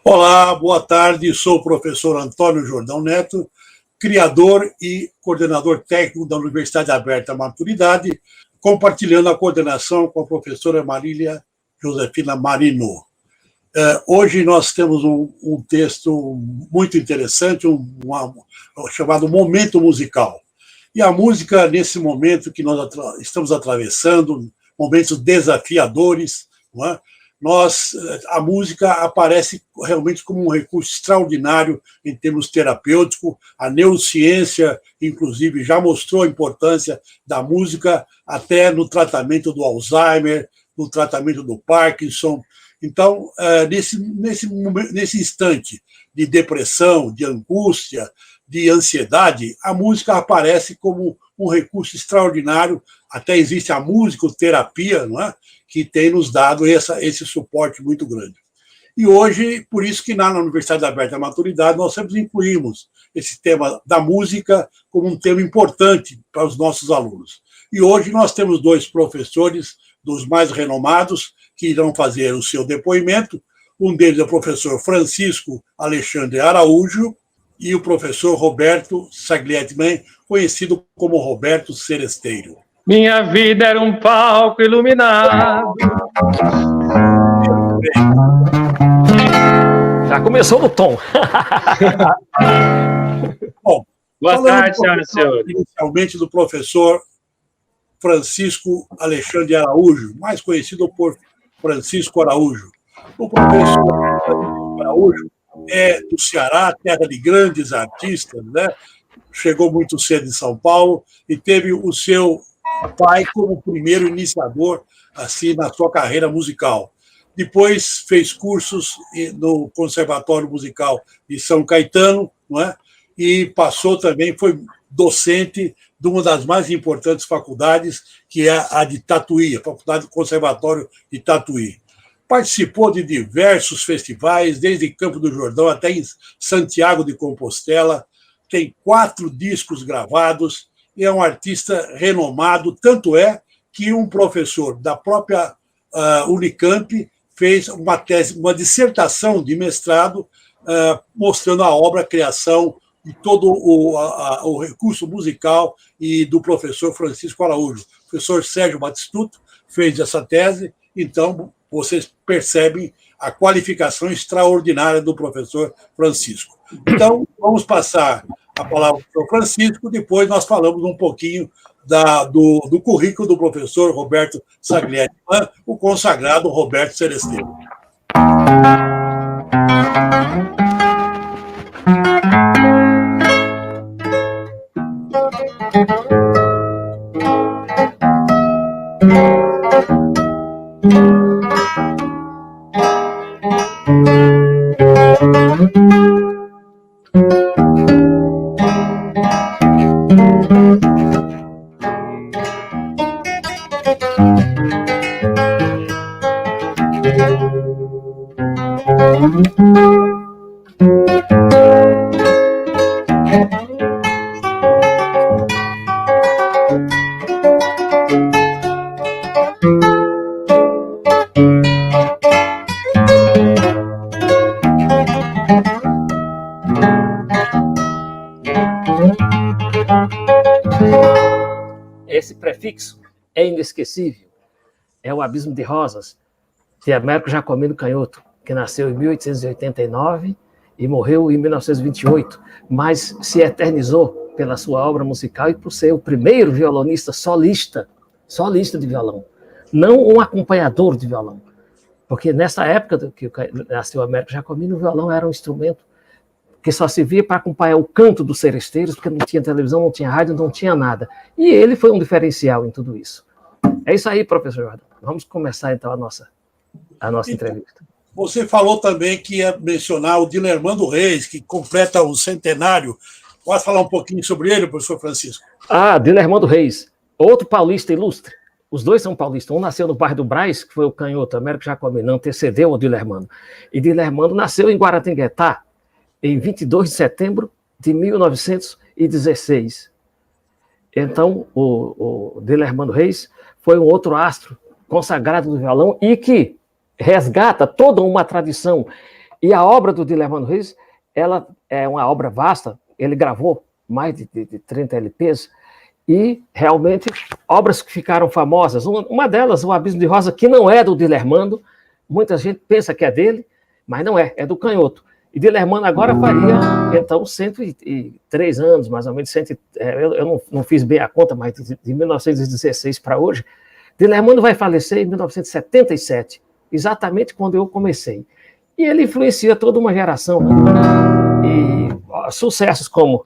Olá, boa tarde. Sou o professor Antônio Jordão Neto, criador e coordenador técnico da Universidade Aberta Maturidade, compartilhando a coordenação com a professora Marília Josefina Marino. Hoje nós temos um texto muito interessante, chamado Momento Musical. E a música, nesse momento que nós estamos atravessando, momentos desafiadores, não é? A música aparece realmente como um recurso extraordinário em termos terapêuticos. A neurociência, inclusive, já mostrou a importância da música até no tratamento do Alzheimer, no tratamento do Parkinson. Então, nesse instante de depressão, de angústia, de ansiedade, a música aparece como um recurso extraordinário. Até existe a musicoterapia, não é? Que tem nos dado esse suporte muito grande. E hoje, por isso que na Universidade Aberta da Maturidade, nós sempre incluímos esse tema da música como um tema importante para os nossos alunos. E hoje nós temos dois professores dos mais renomados que irão fazer o seu depoimento. Um deles é o professor Francisco Alexandre Araújo e o professor Roberto Saglietman, conhecido como Roberto Seresteiro. Minha vida era um palco iluminado. Já começou no tom. Bom, boa tarde, senhoras e senhores. Inicialmente do professor Francisco Alexandre Araújo, mais conhecido por Francisco Araújo. O professor Araújo é do Ceará, terra de grandes artistas, né? Chegou muito cedo em São Paulo e teve o seu pai como primeiro iniciador assim na sua carreira musical. Depois fez cursos no Conservatório Musical de São Caetano, não é? E passou também, foi docente de uma das mais importantes faculdades, que é a de Tatuí, a Faculdade do Conservatório de Tatuí. Participou de diversos festivais, desde Campo do Jordão até em Santiago de Compostela, tem 4 discos gravados, e é um artista renomado, tanto é que um professor da própria Unicamp fez uma tese, uma dissertação de mestrado mostrando a obra, a criação de todo o recurso musical e do professor Francisco Araújo. O professor Sérgio Batistuta fez essa tese, então vocês percebem a qualificação extraordinária do professor Francisco. Então, vamos passar a palavra para o Francisco, depois nós falamos um pouquinho do currículo do professor Roberto Saglietman, o consagrado Roberto Seresteiro. Esse prefixo é inesquecível. É o Abismo de Rosas, de Américo Jacomino Canhoto, que nasceu em 1889 e morreu em 1928, mas se eternizou pela sua obra musical e por ser o primeiro violonista solista de violão, não um acompanhador de violão. Porque nessa época que nasceu Américo Jacomino, o violão era um instrumento que só se via para acompanhar o canto dos seresteiros, porque não tinha televisão, não tinha rádio, não tinha nada. E ele foi um diferencial em tudo isso. É isso aí, professor Jordão. Vamos começar, então, a nossa entrevista. Você falou também que ia mencionar o Dilermando Reis, que completa o centenário. Pode falar um pouquinho sobre ele, professor Francisco? Dilermando Reis, outro paulista ilustre. Os dois são paulistas. Um nasceu no bairro do Brás, que foi o canhoto Américo Jacomino, antecedeu o Dilermando. E Dilermando nasceu em Guaratinguetá, em 22 de setembro de 1916. Então, o Dilermando Reis foi um outro astro consagrado do violão e que resgata toda uma tradição E a obra do Dilermando Reis, ela é uma obra vasta, ele gravou mais de 30 LPs, e realmente obras que ficaram famosas. Uma delas, O Abismo de Rosa, que não é do Dilermando, muita gente pensa que é dele, mas não é, é do Canhoto. E Dilermando agora faria, então, 103 anos, mais ou menos, eu não fiz bem a conta, mas de 1916 para hoje. Dilermando vai falecer em 1977, exatamente quando eu comecei. E ele influencia toda uma geração, né? E sucessos como...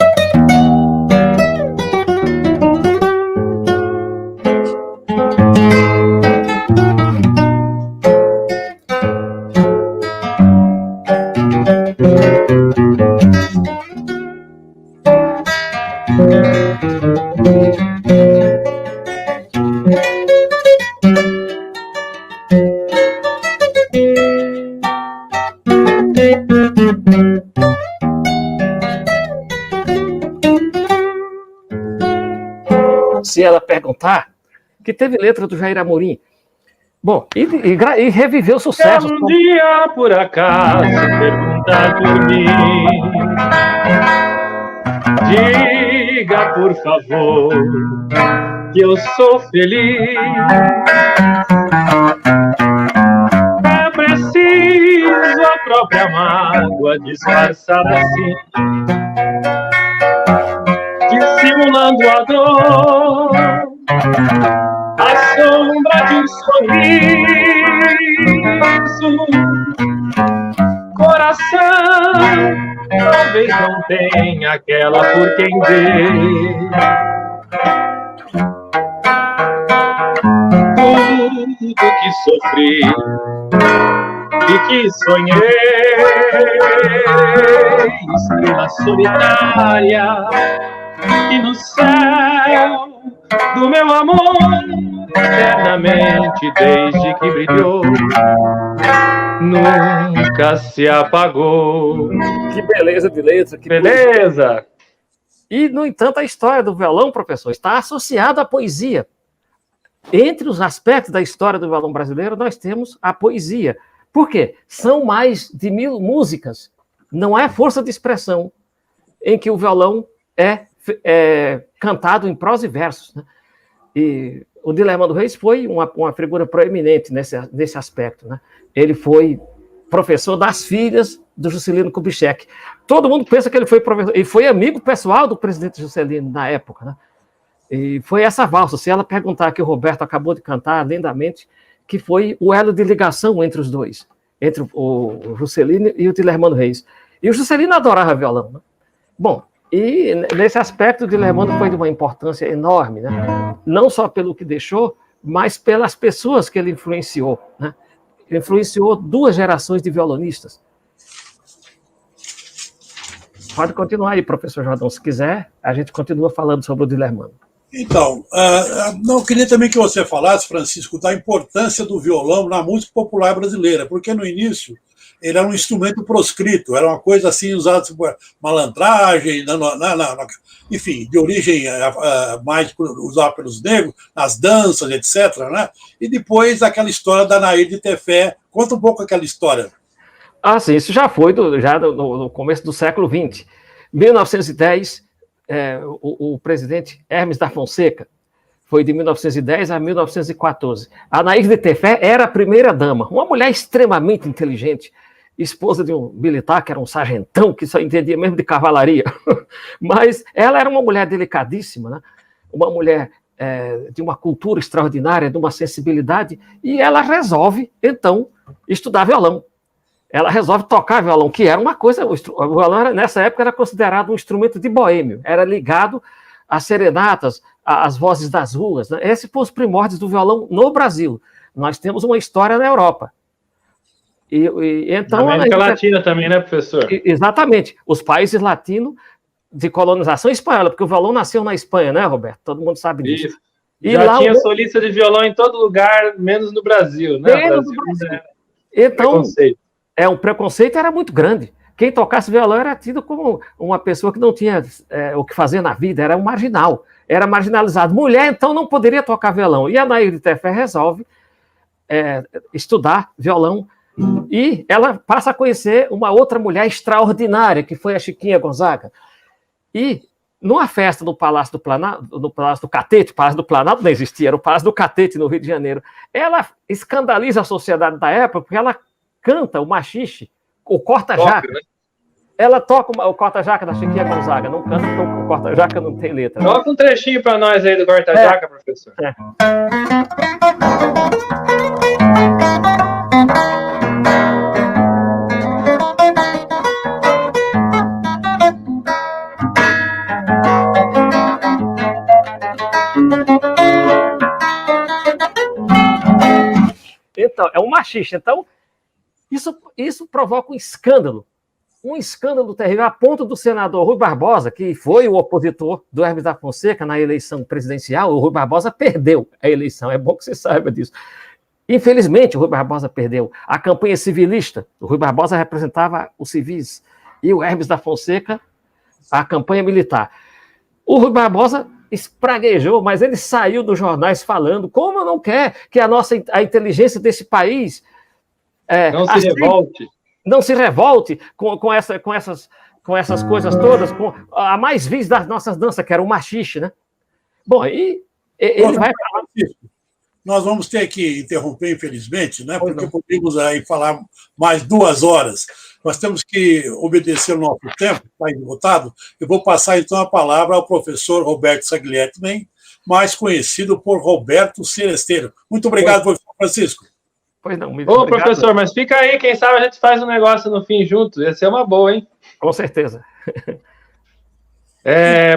Se ela perguntar, que teve letra do Jair Amorim. Bom, e reviveu sucesso. Se um dia, por acaso, perguntar por mim, diga, por favor, que eu sou feliz. É preciso a própria mágoa disfarçada assim, dissimulando a dor, a sombra de um sorriso. Coração talvez não tenha aquela por quem dê. Tudo que sofri e que sonhei, estrela solitária, e no céu do meu amor, eternamente desde que brilhou, nunca se apagou. Que beleza de letra. Que beleza! E, no entanto, a história do violão, professor, está associada à poesia. Entre os aspectos da história do violão brasileiro, nós temos a poesia. Por quê? São mais de 1000 músicas. Não é força de expressão em que o violão é cantado em prosa e versos, né? E o Dilermando Reis foi uma figura proeminente nesse aspecto, né? Ele foi professor das filhas do Juscelino Kubitschek. Todo mundo pensa que ele foi professor, e foi amigo pessoal do presidente Juscelino na época, né? E foi essa valsa, se ela perguntar, que o Roberto acabou de cantar lindamente, que foi o elo de ligação entre os dois, entre o Juscelino e o Dilermando Reis. E o Juscelino adorava violão, né? Bom, e nesse aspecto o Dilermando foi de uma importância enorme, né? Não só pelo que deixou, mas pelas pessoas que ele influenciou, né? Ele influenciou 2 gerações de violonistas. Pode continuar aí, professor Jordão, se quiser, a gente continua falando sobre o Dilermando. Então, eu queria também que você falasse, Francisco, da importância do violão na música popular brasileira, porque no início ele era um instrumento proscrito, era uma coisa assim usada por malandragem, enfim, de origem mais usada pelos negros, nas danças, etc., né? E depois aquela história da Nair de Tefé. Conta um pouco aquela história. Ah, sim, isso já foi no começo do século XX. 1910, o presidente Hermes da Fonseca, foi de 1910 a 1914. A Nair de Tefé era a primeira-dama, uma mulher extremamente inteligente, esposa de um militar que era um sargentão, que só entendia mesmo de cavalaria. Mas ela era uma mulher delicadíssima, né? Uma mulher de uma cultura extraordinária, de uma sensibilidade, e ela resolve, então, estudar violão. Ela resolve tocar violão, que era uma coisa... O violão, nessa época, era considerado um instrumento de boêmio, era ligado às serenatas, às vozes das ruas, né? Esses foram os primórdios do violão no Brasil. Nós temos uma história na Europa. Então, na América Latina também, né, professor? Exatamente. Os países latinos de colonização espanhola, porque o violão nasceu na Espanha, né, Roberto? Todo mundo sabe disso. Isso. E já lá tinha solista de violão em todo lugar, menos no Brasil, né? Menos no Brasil. Então, um preconceito era muito grande. Quem tocasse violão era tido como uma pessoa que não tinha o que fazer na vida, era um marginal, era marginalizado. Mulher, então, não poderia tocar violão. E a Nair de Tefé resolve estudar violão E ela passa a conhecer uma outra mulher extraordinária, que foi a Chiquinha Gonzaga. E numa festa no Palácio do Planalto, no Palácio do Catete, o Palácio do Planalto não existia, era o Palácio do Catete, no Rio de Janeiro, ela escandaliza a sociedade da época, porque ela canta o machixe, o corta-jaca. Né? Ela toca o corta-jaca da Chiquinha Gonzaga, não canta porque o corta-jaca não tem letra. Toca um trechinho para nós aí do corta-jaca, professor. Então, é um machista. Então, isso provoca um escândalo terrível, a ponto do senador Rui Barbosa, que foi o opositor do Hermes da Fonseca na eleição presidencial. O Rui Barbosa perdeu a eleição, é bom que você saiba disso. Infelizmente, o Rui Barbosa perdeu. A campanha civilista, o Rui Barbosa representava os civis, e o Hermes da Fonseca, a campanha militar. O Rui Barbosa espraguejou, mas ele saiu dos jornais falando como não quer que a inteligência desse país não se revolte com essas coisas todas, com a mais vis das nossas danças, que era o machixe, né? Bom, e ele vai falar. Nós vamos ter que interromper, infelizmente, né? Porque podemos aí falar mais 2 horas. Nós temos que obedecer o nosso tempo, está esgotado. Eu vou passar, então, a palavra ao professor Roberto Saglietman, mais conhecido por Roberto Celesteiro. Muito obrigado, professor Francisco. Pois não, Ô, professor, mas fica aí, quem sabe a gente faz um negócio no fim juntos. Ia ser uma boa, hein? Com certeza.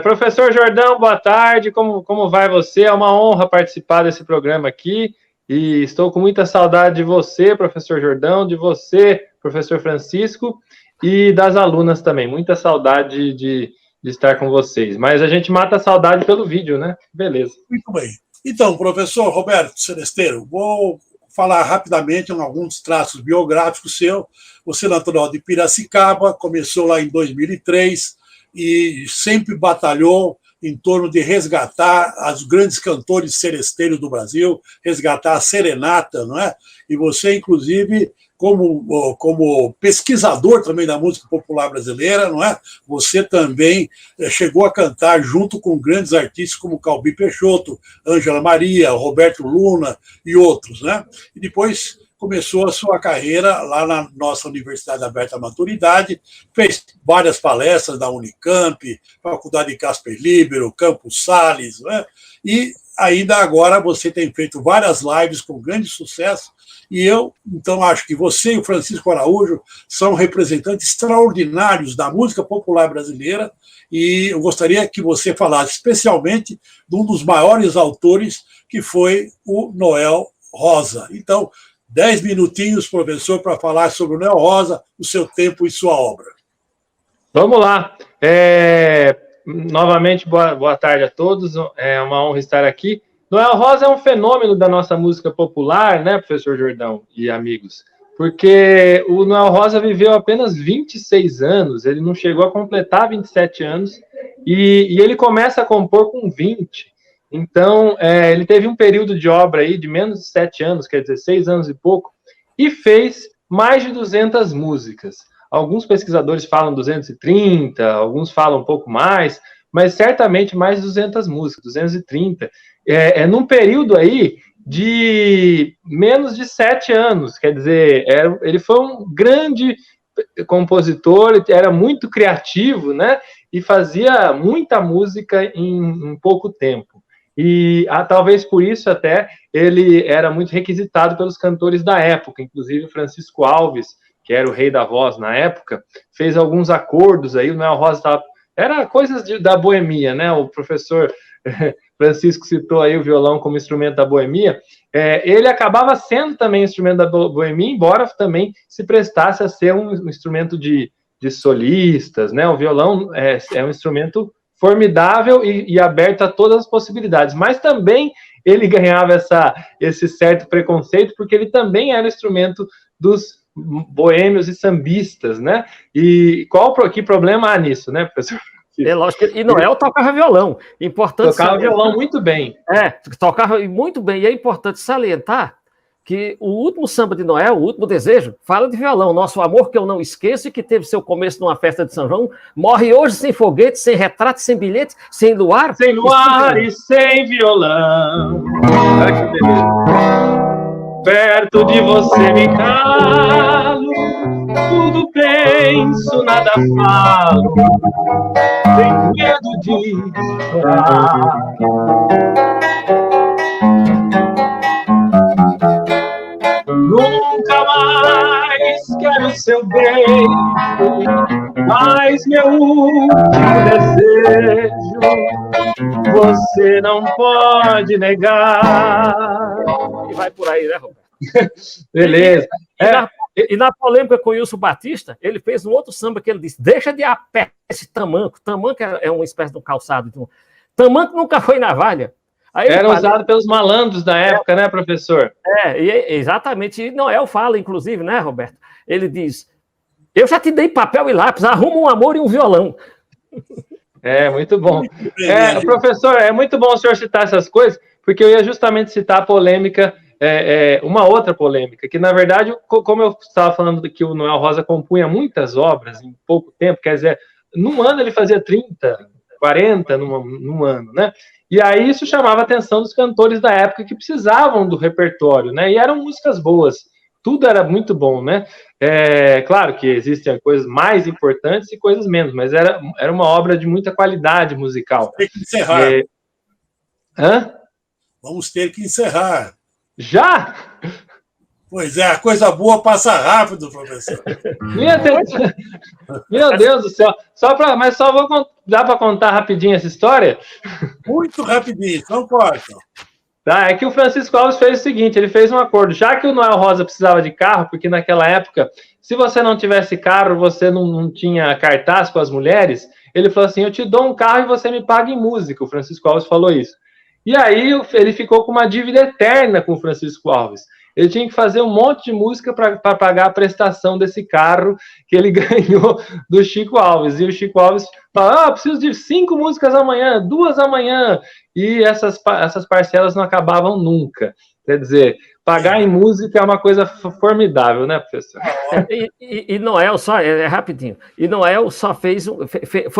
Professor Jordão, boa tarde. Como vai você? É uma honra participar desse programa aqui. E estou com muita saudade de você, professor Jordão, de você, professor Francisco, e das alunas também. Muita saudade de estar com vocês. Mas a gente mata a saudade pelo vídeo, né? Beleza. Muito bem. Então, professor Roberto Celesteiro, vou falar rapidamente em alguns traços biográficos seu. Você é natural de Piracicaba, começou lá em 2003 e sempre batalhou em torno de resgatar os grandes cantores seresteiros do Brasil, resgatar a serenata, não é? E você, inclusive, como pesquisador também da música popular brasileira, não é? Você também chegou a cantar junto com grandes artistas como Calbi Peixoto, Ângela Maria, Roberto Luna e outros, né? E depois começou a sua carreira lá na nossa Universidade Aberta à Maturidade, fez várias palestras da Unicamp, Faculdade de Casper Libero, Campos Sales, né? E ainda agora você tem feito várias lives com grande sucesso, e eu, então, acho que você e o Francisco Araújo são representantes extraordinários da música popular brasileira, e eu gostaria que você falasse especialmente de um dos maiores autores, que foi o Noel Rosa. Então, 10 minutinhos, professor, para falar sobre o Noel Rosa, o seu tempo e sua obra. Vamos lá. Novamente, boa tarde a todos. É uma honra estar aqui. Noel Rosa é um fenômeno da nossa música popular, né, professor Jordão e amigos? Porque o Noel Rosa viveu apenas 26 anos, ele não chegou a completar 27 anos, e ele começa a compor com 20. Então, ele teve um período de obra aí de menos de 7 anos, quer dizer, 6 anos e pouco, e fez mais de 200 músicas. Alguns pesquisadores falam 230, alguns falam um pouco mais, mas certamente mais de 200 músicas, 230. Num período aí de menos de 7 anos, quer dizer, ele foi um grande compositor, ele era muito criativo, né? E fazia muita música em pouco tempo. E talvez por isso até ele era muito requisitado pelos cantores da época, inclusive Francisco Alves, que era o rei da voz na época, fez alguns acordos aí, o Noel Rosa era coisas da boemia, né? O professor Francisco citou aí o violão como instrumento da boemia, ele acabava sendo também instrumento da boemia, embora também se prestasse a ser um instrumento de solistas, né? O violão é um instrumento formidável e aberto a todas as possibilidades, mas também ele ganhava esse certo preconceito, porque ele também era um instrumento dos boêmios e sambistas, né? E que problema há nisso, né, professor? Lógico, e Noel tocava violão. Importante tocava violão muito bem. Tocava muito bem. E é importante salientar que o último samba de Noel, o último desejo, fala de violão. Nosso amor que eu não esqueço e que teve seu começo numa festa de São João, morre hoje sem foguete, sem retrato, sem bilhete, sem luar. Sem luar e sem violão. Olha que beleza. Perto de você me calo, tudo penso, nada falo, tenho medo de chorar. Nunca mais quero seu beijo, mas meu último desejo você não pode negar. E vai por aí, né, Roberto? Beleza. E na polêmica com o Wilson Batista, ele fez um outro samba que ele disse: deixa de a pé esse tamanco. Tamanco é uma espécie de um calçado. Então, tamanco nunca foi navalha. Era usado pelos malandros da época, né, professor? Exatamente. E Noel fala, inclusive, né, Roberto? Ele diz: eu já te dei papel e lápis, arruma um amor e um violão. Muito bom. Professor, é muito bom o senhor citar essas coisas, porque eu ia justamente citar a polêmica, uma outra polêmica, que, na verdade, como eu estava falando que o Noel Rosa compunha muitas obras em pouco tempo, quer dizer, num ano ele fazia 30, 40 num ano, né? E aí isso chamava a atenção dos cantores da época que precisavam do repertório, né? E eram músicas boas, tudo era muito bom, né? Claro que existem coisas mais importantes e coisas menos, mas era uma obra de muita qualidade musical. Tem que encerrar. Vamos ter que encerrar. Já? Pois é, a coisa boa passa rápido, professor. Meu Deus do céu. Dá para contar rapidinho essa história? Muito rapidinho, não corta. Tá, é que o Francisco Alves fez o seguinte, ele fez um acordo, já que o Noel Rosa precisava de carro, porque naquela época, se você não tivesse carro, você não tinha cartaz com as mulheres, ele falou assim, eu te dou um carro e você me paga em música, o Francisco Alves falou isso. E aí ele ficou com uma dívida eterna com o Francisco Alves. Ele tinha que fazer um monte de música para pagar a prestação desse carro que ele ganhou do Chico Alves. E o Chico Alves falou, preciso de 5 músicas amanhã, 2 amanhã. E essas parcelas não acabavam nunca. Quer dizer, pagar em música é uma coisa formidável, né, professor? E Noel, só, rapidinho, e Noel só foi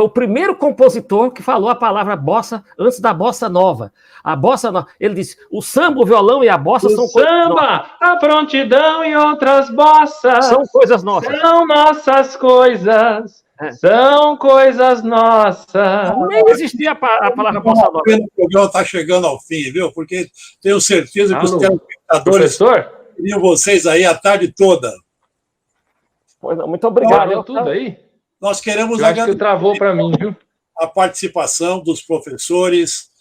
o primeiro compositor que falou a palavra bossa antes da bossa nova. A bossa nova, ele disse, o samba, o violão e a bossa são coisas novas. O samba, a prontidão e outras bossas são coisas nossas. São nossas coisas. São coisas nossas. Nem existia a palavra bossa nova. O programa está chegando ao fim, viu? Porque tenho certeza que os telespectadores queriam vocês aí a tarde toda. Pois não, muito obrigado. Tudo aí? Nós queremos agradecer. Acho que travou para mim, viu? A participação dos professores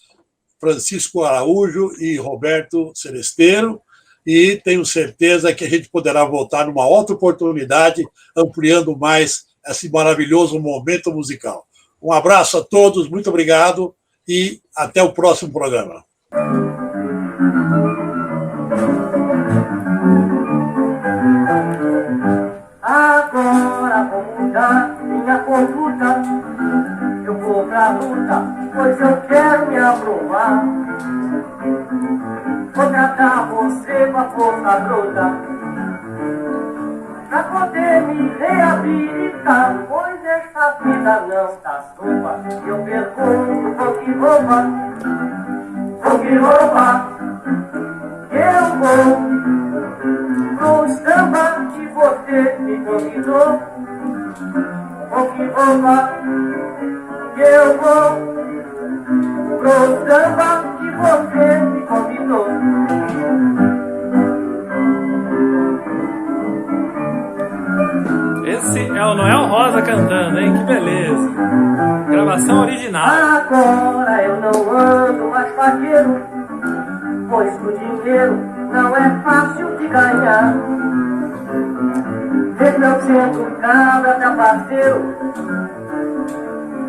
Francisco Araújo e Roberto Celesteiro. E tenho certeza que a gente poderá voltar numa outra oportunidade, ampliando mais esse maravilhoso momento musical. Um abraço a todos, muito obrigado e até o próximo programa. Agora vou mudar minha conduta, eu vou pra luta, pois eu quero me aprumar. Vou tratar você com a força bruta, pra poder me reabilitar, pois esta vida não tá sopa. Eu pergunto, vou que rouba, eu vou pro samba que você me convidou. Vou que rouba, eu vou pro samba que você me convidou. Esse é o Noel Rosa cantando, hein? Que beleza. Gravação original. Agora eu não ando mais faqueiro, pois o dinheiro não é fácil de ganhar. Mesmo eu sendo cabra trapaceiro,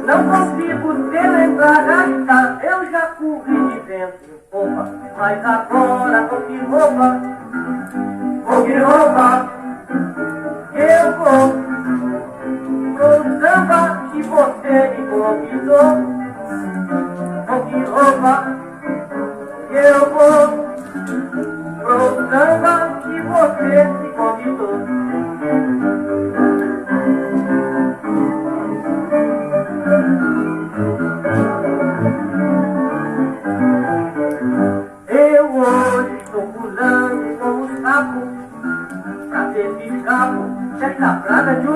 não consigo ter nem pra gastar. Eu já corri de vento em popa, mas agora vou que rouba, eu vou pro samba que você me convidou. Vou que rouba, eu vou pro samba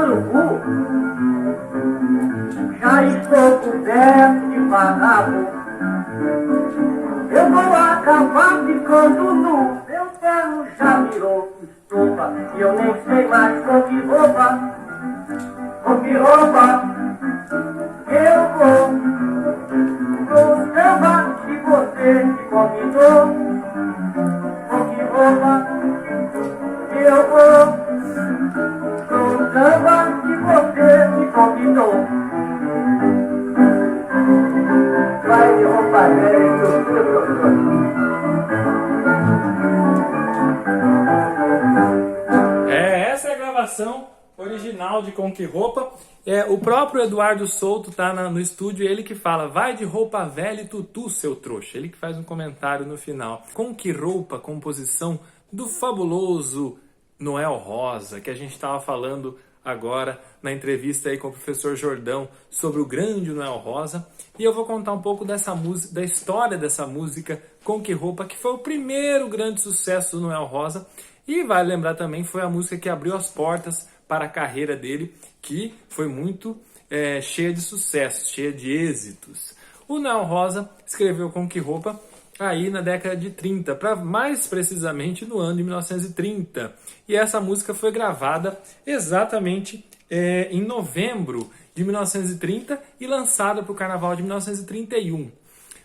urubu. Já estou coberto de farrapo. Eu vou acabar ficando nu. Meu terno já virou estopa e eu nem sei mais com que roupa. Com que roupa eu vou pro samba que você me convidou. Com que roupa eu vou pro samba que você me convidou. Vai de roupa velha que eu sou. Essa é a gravação original de Com Que Roupa. O próprio Eduardo Souto tá no estúdio, ele que fala: vai de roupa velha e tutu, seu trouxa. Ele que faz um comentário no final. Com Que Roupa, composição do fabuloso Noel Rosa, que a gente estava falando agora na entrevista aí com o professor Jordão sobre o grande Noel Rosa. E eu vou contar um pouco dessa música, da história dessa música Com Que Roupa, que foi o primeiro grande sucesso do Noel Rosa. E vale lembrar também, foi a música que abriu as portas para a carreira dele, que foi muito cheia de sucessos, cheia de êxitos. O Noel Rosa escreveu Com Que Roupa aí na década de 30, mais precisamente no ano de 1930. E essa música foi gravada exatamente em novembro de 1930 e lançada para o Carnaval de 1931.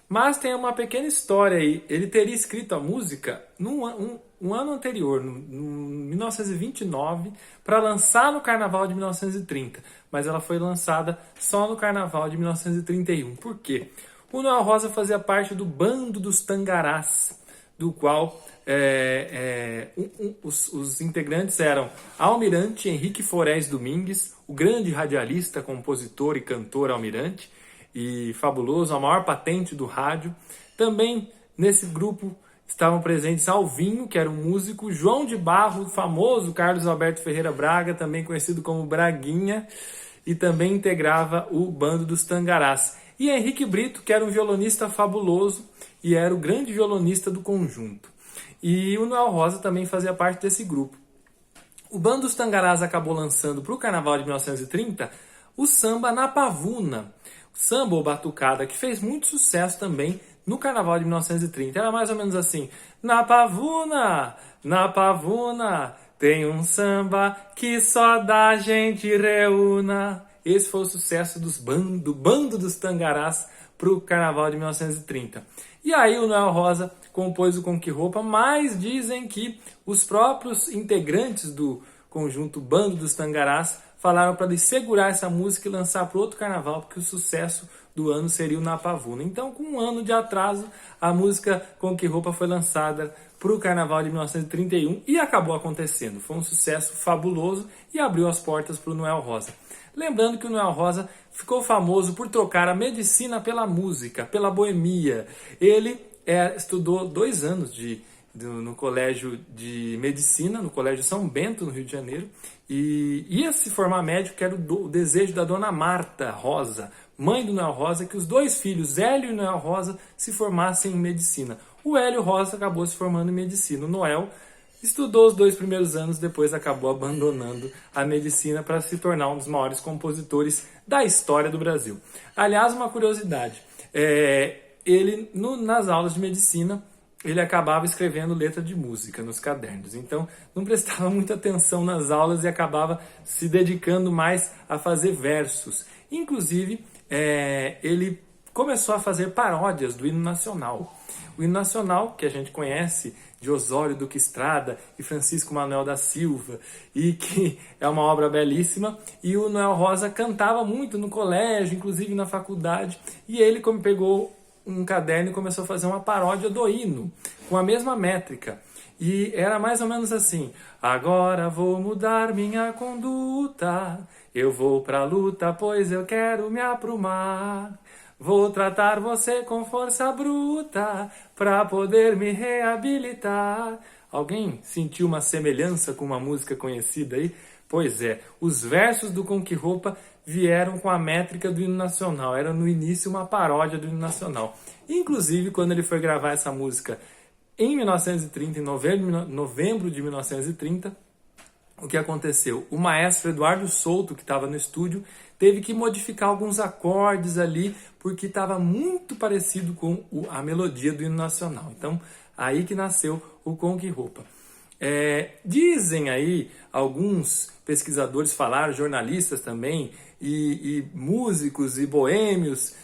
Mas tem uma pequena história aí. Ele teria escrito a música um ano anterior, no 1929, para lançar no Carnaval de 1930. Mas ela foi lançada só no Carnaval de 1931. Por quê? O Noel Rosa fazia parte do Bando dos Tangarás, do qual os integrantes eram Almirante Henrique Forés Domingues, o grande radialista, compositor e cantor Almirante, e fabuloso, a maior patente do rádio. Também nesse grupo estavam presentes Alvinho, que era um músico, João de Barro, o famoso Carlos Alberto Ferreira Braga, também conhecido como Braguinha, e também integrava o Bando dos Tangarás. E Henrique Brito, que era um violonista fabuloso e era o grande violonista do conjunto. E o Noel Rosa também fazia parte desse grupo. O Bando dos Tangarás acabou lançando para o Carnaval de 1930 o samba Na Pavuna, o samba ou batucada, que fez muito sucesso também no Carnaval de 1930. Era mais ou menos assim: na Pavuna, tem um samba que só da gente reúna. Esse foi o sucesso do Bando dos Tangarás para o Carnaval de 1930. E aí o Noel Rosa compôs o Com Que Roupa, mas dizem que os próprios integrantes do conjunto Bando dos Tangarás falaram para ele segurar essa música e lançar para outro carnaval, porque o sucesso do ano seria o Na Pavuna. Então, com um ano de atraso, a música Com Que Roupa foi lançada para o Carnaval de 1931 e acabou acontecendo. Foi um sucesso fabuloso e abriu as portas para o Noel Rosa. Lembrando que o Noel Rosa ficou famoso por trocar a medicina pela música, pela boemia. Ele estudou 2 anos no colégio de medicina, no colégio São Bento, no Rio de Janeiro, e ia se formar médico, que era o desejo da dona Marta Rosa, mãe do Noel Rosa, que os 2 filhos, Hélio e Noel Rosa, se formassem em medicina. O Hélio Rosa acabou se formando em medicina. O Noel estudou os 2 primeiros anos, depois acabou abandonando a medicina para se tornar um dos maiores compositores da história do Brasil. Aliás, uma curiosidade, ele nas aulas de medicina, ele acabava escrevendo letra de música nos cadernos. Então, não prestava muita atenção nas aulas e acabava se dedicando mais a fazer versos. Inclusive, ele começou a fazer paródias do hino nacional. O hino nacional, que a gente conhece, de Osório Duque Estrada e Francisco Manuel da Silva, e que é uma obra belíssima, e o Noel Rosa cantava muito no colégio, inclusive na faculdade, e ele, como pegou um caderno e começou a fazer uma paródia do hino, com a mesma métrica. E era mais ou menos assim: agora vou mudar minha conduta, eu vou pra luta, pois eu quero me aprumar. Vou tratar você com força bruta, pra poder me reabilitar. Alguém sentiu uma semelhança com uma música conhecida aí? Pois é, os versos do Com Que Roupa vieram com a métrica do hino nacional. Era no início uma paródia do hino nacional. Inclusive, quando ele foi gravar essa música em 1930, em novembro de 1930, o que aconteceu? O maestro Eduardo Souto, que estava no estúdio, teve que modificar alguns acordes ali, porque estava muito parecido com a melodia do hino nacional. Então, aí que nasceu o Com Que Roupa. Dizem aí, alguns pesquisadores falaram, jornalistas também, e músicos e boêmios,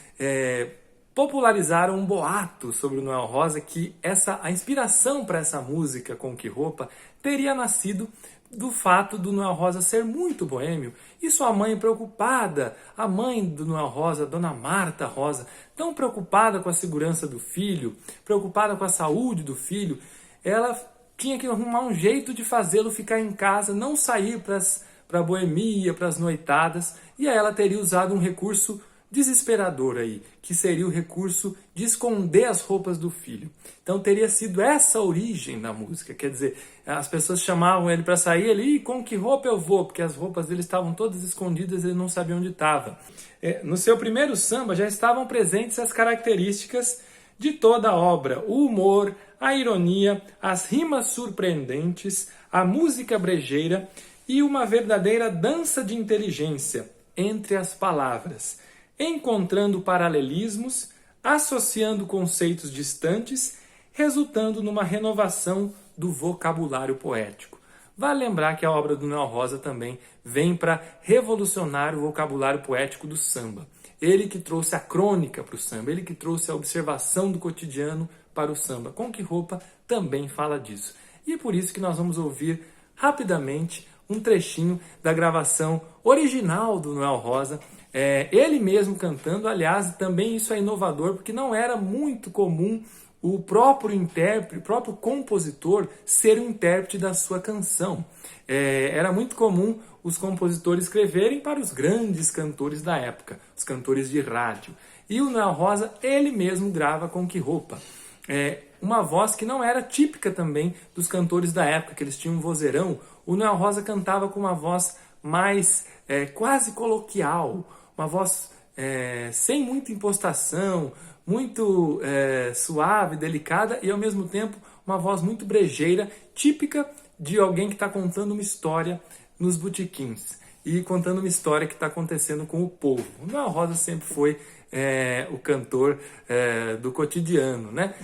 popularizaram um boato sobre o Noel Rosa, que a inspiração para essa música Com Que Roupa teria nascido do fato do Noel Rosa ser muito boêmio e sua mãe preocupada, a mãe do Noel Rosa, Dona Marta Rosa, tão preocupada com a segurança do filho, preocupada com a saúde do filho, ela tinha que arrumar um jeito de fazê-lo ficar em casa, não sair para a boemia, para as noitadas, e aí ela teria usado um recurso desesperador aí, que seria o recurso de esconder as roupas do filho. Então teria sido essa a origem da música, quer dizer, as pessoas chamavam ele para sair, ele, com que roupa eu vou? Porque as roupas dele estavam todas escondidas, ele não sabia onde estava. No seu primeiro samba já estavam presentes as características de toda a obra, o humor, a ironia, as rimas surpreendentes, a música brejeira e uma verdadeira dança de inteligência entre as palavras, encontrando paralelismos, associando conceitos distantes, resultando numa renovação do vocabulário poético. Vale lembrar que a obra do Noel Rosa também vem para revolucionar o vocabulário poético do samba. Ele que trouxe a crônica para o samba, ele que trouxe a observação do cotidiano para o samba. Com Que Roupa também fala disso. E é por isso que nós vamos ouvir rapidamente um trechinho da gravação original do Noel Rosa, ele mesmo cantando. Aliás, também isso é inovador, porque não era muito comum o próprio intérprete, o próprio compositor ser o intérprete da sua canção. Era muito comum os compositores escreverem para os grandes cantores da época, os cantores de rádio. E o Noel Rosa, ele mesmo grava Com Que Roupa. Uma voz que não era típica também dos cantores da época, que eles tinham um vozeirão. O Noel Rosa cantava com uma voz mais quase coloquial, uma voz sem muita impostação, muito suave, delicada e ao mesmo tempo uma voz muito brejeira, típica de alguém que está contando uma história nos botequins e contando uma história que está acontecendo com o povo. O Noel Rosa sempre foi o cantor do cotidiano, né?